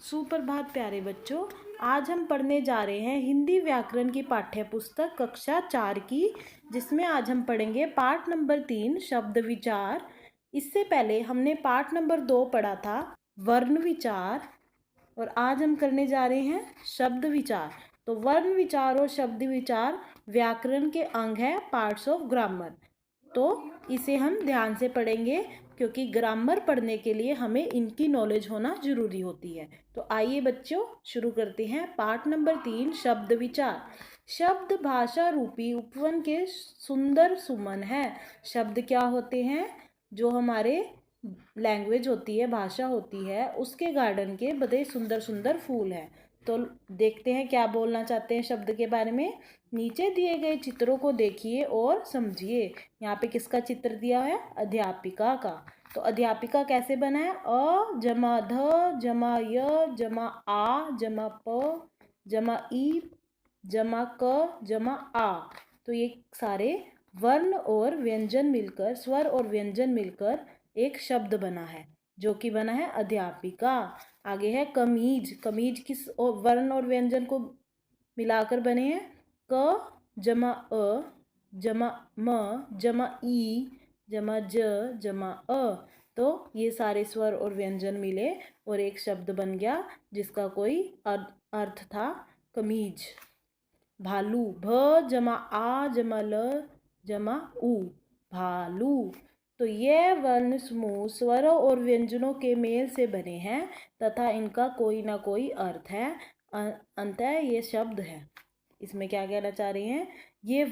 सुप्रभात प्यारे बच्चों। आज हम पढ़ने जा रहे हैं हिंदी व्याकरण की पाठ्य पुस्तक कक्षा 4 की, जिसमें आज हम पढ़ेंगे पाठ नंबर 3 शब्द विचार। इससे पहले हमने पाठ नंबर 2 पढ़ा था वर्ण विचार, और आज हम करने जा रहे हैं शब्द विचार। तो वर्ण विचार और शब्द विचार व्याकरण के अंग है, पार्ट्स ऑफ ग्रामर। तो इसे हम ध्यान से पढ़ेंगे क्योंकि ग्रामर पढ़ने के लिए हमें इनकी नॉलेज होना जरूरी होती है। तो आइए बच्चों शुरू करते हैं। पाठ नंबर 3 शब्द विचार। शब्द भाषा रूपी उपवन के सुंदर सुमन है। शब्द क्या होते हैं? जो हमारे लैंग्वेज होती है, भाषा होती है, उसके गार्डन के बड़े सुंदर सुंदर फूल हैं। तो देखते हैं क्या बोलना चाहते हैं शब्द के बारे में। नीचे दिए गए चित्रों को देखिए और समझिए। यहाँ पे किसका चित्र दिया है? अध्यापिका का। तो अध्यापिका कैसे बना है? अ जमा ध जमा य जमा आ जमा प जमा ई जमा क जमा आ। तो ये सारे वर्ण और व्यंजन मिलकर, स्वर और व्यंजन मिलकर एक शब्द बना है, जो कि बना है अध्यापिका। आगे है कमीज। कमीज किस वर्ण और व्यंजन को मिलाकर बने हैं? क जमा अ जमा म जमा ई जमा ज जमा अ। तो ये सारे स्वर और व्यंजन मिले और एक शब्द बन गया, जिसका कोई अर्थ था कमीज। भालू। भ जमा आ जमा ल जमा उ भालू। तो यह वर्ण समूह स्वरों और व्यंजनों के मेल से बने हैं तथा इनका कोई ना कोई अर्थ है। अंततः ये शब्द है। इसमें क्या कहना चाह रहे हैं? ये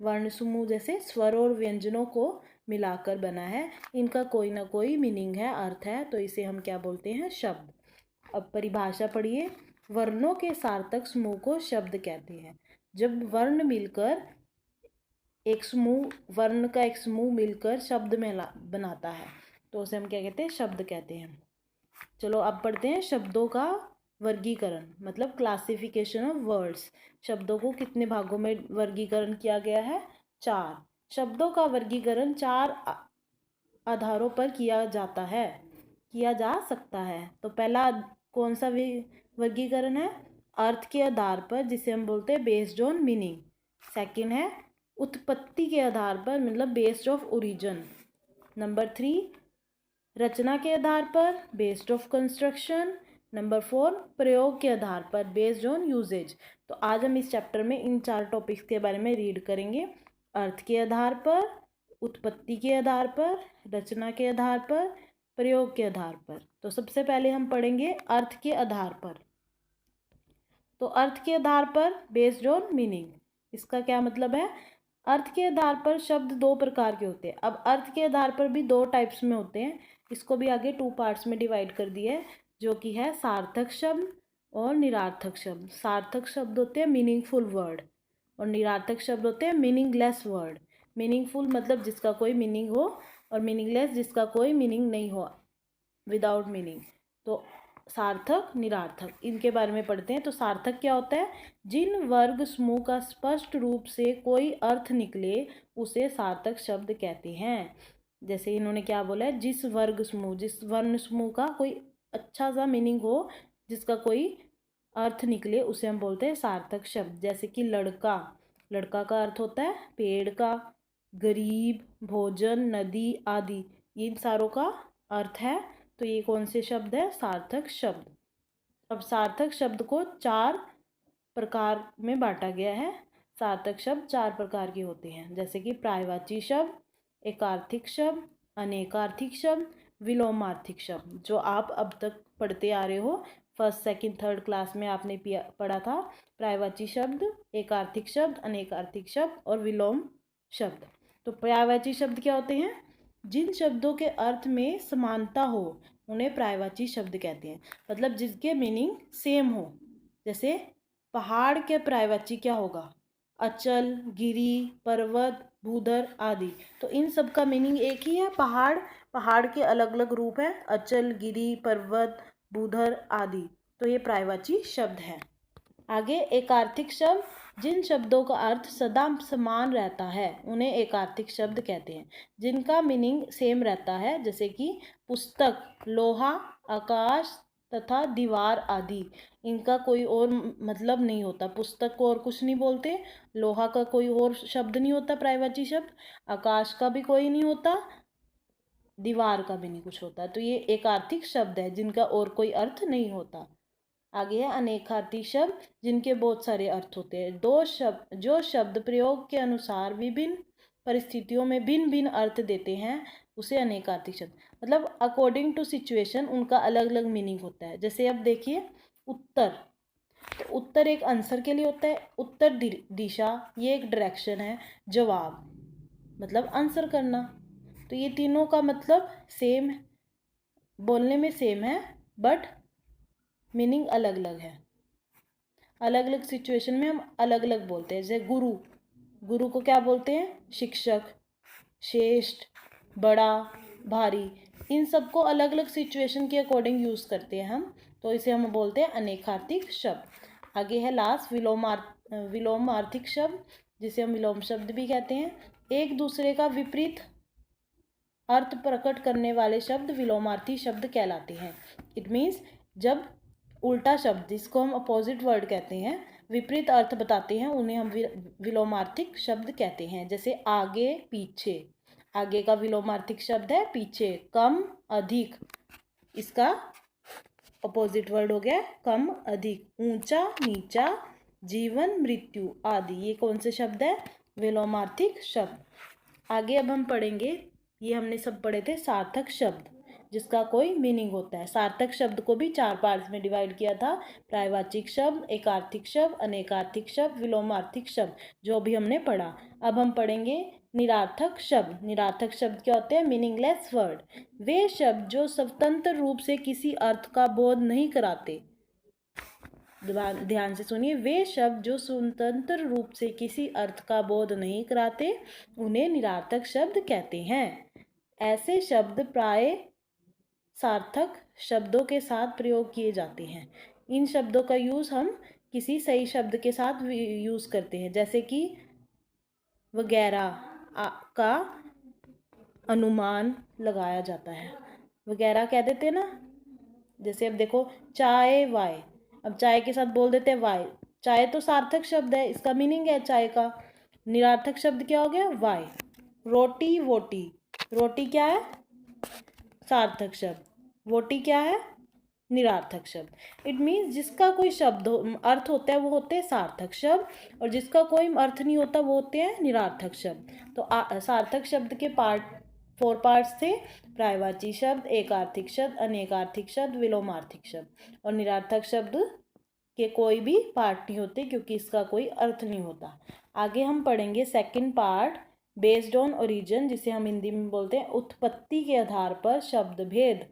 वर्ण समूह जैसे स्वरों और व्यंजनों को मिलाकर बना है, इनका कोई ना कोई मीनिंग है, अर्थ है। तो इसे हम क्या बोलते हैं? शब्द। अब परिभाषा पढ़िए। वर्णों के सार्थक समूह को शब्द कहते हैं। जब वर्ण मिलकर एक समूह, वर्ण का एक समूह मिलकर शब्द में बनाता है, तो उसे हम क्या कहते हैं? शब्द कहते हैं। चलो अब पढ़ते हैं शब्दों का वर्गीकरण, मतलब क्लासिफिकेशन ऑफ वर्ड्स। शब्दों को कितने भागों में वर्गीकरण किया गया है? 4। शब्दों का वर्गीकरण 4 आधारों पर किया जा सकता है। तो पहला कौन सा वर्गीकरण है? अर्थ के आधार पर, जिसे हम बोलते हैं बेस्ड ऑन मीनिंग। सेकंड है उत्पत्ति के आधार पर, मतलब बेस्ड ऑफ ओरिजिन। नंबर 3 रचना के आधार पर, बेस्ड ऑफ कंस्ट्रक्शन। नंबर 4 प्रयोग के आधार पर, बेस्ड ऑन यूजेज। तो आज हम इस चैप्टर में इन 4 टॉपिक्स के बारे में रीड करेंगे। अर्थ के आधार पर, उत्पत्ति के आधार पर, रचना के आधार पर, प्रयोग के आधार पर। तो सबसे पहले हम पढ़ेंगे अर्थ के आधार पर। तो अर्थ के आधार पर, बेस्ड ऑन मीनिंग, इसका क्या मतलब है? अर्थ के आधार पर शब्द 2 प्रकार के होते हैं। अब अर्थ के आधार पर भी 2 टाइप्स में होते हैं। इसको भी आगे 2 पार्ट्स में डिवाइड कर दिया है, जो कि है सार्थक शब्द और निरार्थक शब्द। सार्थक शब्द होते हैं मीनिंगफुल वर्ड, और निरार्थक शब्द होते हैं मीनिंगलेस वर्ड। मीनिंगफुल मतलब जिसका कोई मीनिंग हो, और मीनिंगलेस जिसका कोई मीनिंग नहीं हो, विदाउट मीनिंग। तो सार्थक, निरार्थक, इनके बारे में पढ़ते हैं। तो सार्थक क्या होता है? जिन वर्ग समूह का स्पष्ट रूप से कोई अर्थ निकले उसे सार्थक शब्द कहते हैं। जैसे इन्होंने क्या बोला है? जिस वर्ण समूह का कोई अच्छा सा मीनिंग हो, जिसका कोई अर्थ निकले, उसे हम बोलते हैं सार्थक शब्द। जैसे कि लड़का। लड़का का अर्थ होता है पेड़ का। गरीब, भोजन, नदी आदि, इन सारों का अर्थ है। तो ये कौन से शब्द है? सार्थक शब्द। अब सार्थक शब्द को 4 प्रकार में बांटा गया है। सार्थक शब्द 4 प्रकार के होते हैं, जैसे कि पर्यायवाची शब्द, एकार्थिक शब्द, अनेकार्थिक शब्द, विलोमार्थिक शब्द, जो आप अब तक पढ़ते आ रहे हो। फर्स्ट, सेकंड, थर्ड क्लास में आपने पढ़ा था पर्यायवाची शब्द, एकार्थिक शब्द, अनेकार्थिक शब्द और विलोम शब्द। तो पर्यायवाची शब्द क्या होते हैं? जिन शब्दों के अर्थ में समानता हो उन्हें पर्यायवाची शब्द कहते हैं, मतलब जिसके मीनिंग सेम हो। जैसे पहाड़ के पर्यायवाची क्या होगा? अचल, गिरी, पर्वत, भूधर आदि। तो इन सब का मीनिंग एक ही है। पहाड़ के अलग अलग रूप है, अचल, गिरी, पर्वत, भूधर आदि। तो ये पर्यायवाची शब्द है। आगे एकार्थिक शब्द, जिन शब्दों का अर्थ सदा समान रहता है उन्हें एकार्थिक शब्द कहते हैं। जिनका मीनिंग सेम रहता है, जैसे कि पुस्तक, लोहा, आकाश तथा दीवार आदि, इनका कोई और मतलब नहीं होता। पुस्तक को और कुछ नहीं बोलते, लोहा का कोई और शब्द नहीं होता पर्यायवाची शब्द, आकाश का भी कोई नहीं होता, दीवार का भी नहीं कुछ होता। तो ये एकार्थिक शब्द है जिनका और कोई अर्थ नहीं होता। आगे है अनेकार्थी शब्द जिनके बहुत सारे अर्थ होते हैं। दो शब्द जो शब्द प्रयोग के अनुसार विभिन्न परिस्थितियों में भिन्न भिन्न अर्थ देते हैं उसे अनेकार्थी शब्द, मतलब अकॉर्डिंग टू सिचुएशन उनका अलग अलग मीनिंग होता है। जैसे अब देखिए उत्तर, तो उत्तर एक आंसर के लिए होता है, उत्तर दिशा ये एक डायरेक्शन है, जवाब मतलब आंसर करना। तो ये तीनों का मतलब सेम है, बोलने में सेम है बट मीनिंग अलग अलग है। अलग अलग सिचुएशन में हम अलग अलग बोलते हैं। जैसे गुरु, गुरु को क्या बोलते हैं? शिक्षक, श्रेष्ठ, बड़ा, भारी, इन सबको अलग अलग सिचुएशन के अकॉर्डिंग यूज़ करते हैं हम, तो इसे हम बोलते हैं अनेकार्थिक शब्द। आगे है लास्ट विलोमार्थिक शब्द, जिसे हम विलोम शब्द भी कहते हैं। एक दूसरे का विपरीत अर्थ प्रकट करने वाले शब्द विलोमार्थी शब्द कहलाते हैं। इट मीन्स जब उल्टा शब्द, जिसको हम अपोजिट वर्ड कहते हैं, विपरीत अर्थ बताते हैं, उन्हें हम विलोमार्थिक शब्द कहते हैं। जैसे आगे, पीछे, आगे का विलोमार्थिक शब्द है पीछे। कम, अधिक, इसका अपोजिट वर्ड हो गया कम, अधिक। ऊंचा, नीचा, जीवन, मृत्यु आदि, ये कौन से शब्द है? विलोमार्थिक शब्द। आगे अब हम पढ़ेंगे, ये हमने सब पढ़े थे सार्थक शब्द जिसका कोई मीनिंग होता है। सार्थक शब्द को भी 4 पार्ट्स में डिवाइड किया था, पर्यायवाचिक शब्द, एकार्थिक शब्द, अनेकार्थिक शब्द, विलोमार्थिक शब्द, जो भी हमने पढ़ा। अब हम पढ़ेंगे निरार्थक शब्द। निरार्थक शब्द क्या होते हैं? मीनिंगलेस वर्ड, वे शब्द जो स्वतंत्र रूप से किसी अर्थ का बोध नहीं कराते। ध्यान से सुनिए, वे शब्द जो स्वतंत्र रूप से किसी अर्थ का बोध नहीं कराते उन्हें निरार्थक शब्द कहते हैं। ऐसे शब्द प्राय सार्थक शब्दों के साथ प्रयोग किए जाते हैं। इन शब्दों का यूज़ हम किसी सही शब्द के साथ यूज़ करते हैं, जैसे कि वगैरह का अनुमान लगाया जाता है, वगैरह कह देते हैं ना। जैसे अब देखो चाय, वाय, अब चाय के साथ बोल देते हैं वाय। चाय तो सार्थक शब्द है, इसका मीनिंग है चाय का। निरार्थक शब्द क्या हो गया? वाय। रोटी, वोटी, रोटी क्या है? सार्थक शब्द। वोटी क्या है? निरार्थक शब्द। इट मीन्स जिसका कोई शब्द अर्थ होता है वो होते हैं सार्थक शब्द, और जिसका कोई अर्थ नहीं होता वो होते हैं निरार्थक शब्द। तो सार्थक शब्द के 4 पार्ट्स थे, पर्यायवाची शब्द, एकार्थिक शब्द, अनेकार्थिक शब्द, विलोमार्थिक शब्द। और निरार्थक शब्द के कोई भी पार्ट नहीं होते क्योंकि इसका कोई अर्थ नहीं होता। आगे हम पढ़ेंगे second part, based on origin, जिसे हम हिंदी में बोलते हैं उत्पत्ति के आधार पर शब्द भेद।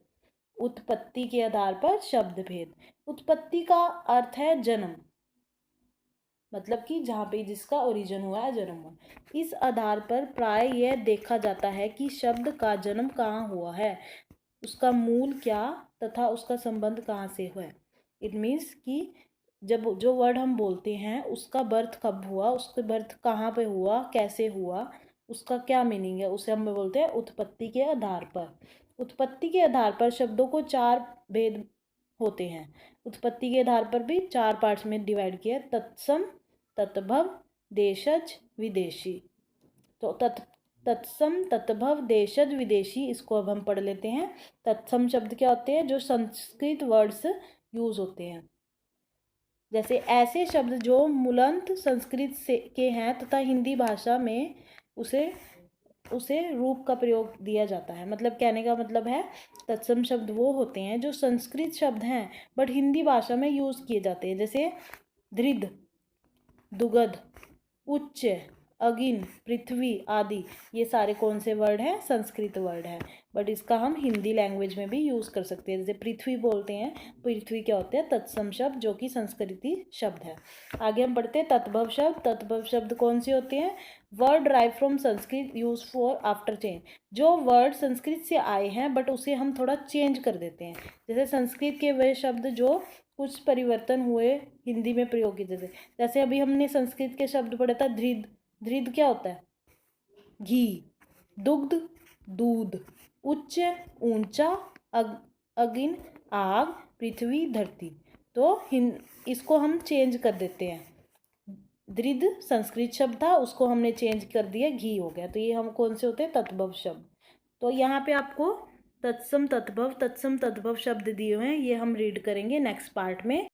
उत्पत्ति के आधार पर शब्द भेद। उत्पत्ति का अर्थ है जन्म, मतलब कि जहाँ पे जिसका ओरिजिन हुआ है, जन्म हुआ। इस आधार पर प्राय यह देखा जाता है कि शब्द का जन्म कहाँ हुआ है, उसका मूल क्या तथा उसका संबंध कहाँ से हुआ है। इट मीन्स कि जब जो वर्ड हम बोलते हैं उसका बर्थ कब हुआ, उसका बर्थ कहाँ पे हुआ, कैसे हुआ, उसका क्या मीनिंग है, उसे हम बोलते हैं उत्पत्ति के आधार पर। उत्पत्ति के आधार पर शब्दों को 4 भेद होते हैं। उत्पत्ति के आधार पर भी 4 पार्ट्स में डिवाइड किया, तत्सम, तत्भव, देशज, विदेशी। तो तत्सम, तत्भव, देशज, विदेशी, इसको अब हम पढ़ लेते हैं। तत्सम शब्द क्या होते हैं? जो संस्कृत वर्ड्स यूज होते हैं, जैसे ऐसे शब्द जो मूलतः संस्कृत से के हैं तथा हिंदी भाषा में उसे रूप का प्रयोग दिया जाता है। मतलब कहने का मतलब है तत्सम शब्द वो होते हैं जो संस्कृत शब्द हैं बट हिंदी भाषा में यूज़ किए जाते हैं। जैसे दृढ़, दुगध, उच्च, अगिन, पृथ्वी आदि, ये सारे कौन से वर्ड हैं? संस्कृत वर्ड हैं, बट इसका हम हिंदी लैंग्वेज में भी यूज़ कर सकते हैं। जैसे पृथ्वी बोलते हैं, पृथ्वी क्या होते हैं? तत्सम शब्द, जो कि संस्कृति शब्द है। आगे हम पढ़ते हैं तत्भव शब्द। तत्भव शब्द कौन से होते हैं? Word drive from Sanskrit use for after change, जो वर्ड संस्कृत से आए हैं बट उसे हम थोड़ा चेंज कर देते हैं। जैसे संस्कृत के वे शब्द जो कुछ परिवर्तन हुए हिंदी में प्रयोग किए थे। जैसे अभी हमने संस्कृत के शब्द पढ़ा था धृद। धृद क्या होता है? घी, दुग्ध, दूध, उच्च, ऊंचा, अगिन, आग, पृथ्वी धरती। तो इसको हम चेंज कर देते हैं। दृढ़ संस्कृत शब्द था, उसको हमने चेंज कर दिया, घी हो गया। तो ये हम कौन से होते हैं? तद्भव शब्द। तो यहाँ पे आपको तत्सम तद्भव शब्द दिए हुए हैं, ये हम रीड करेंगे नेक्स्ट पार्ट में।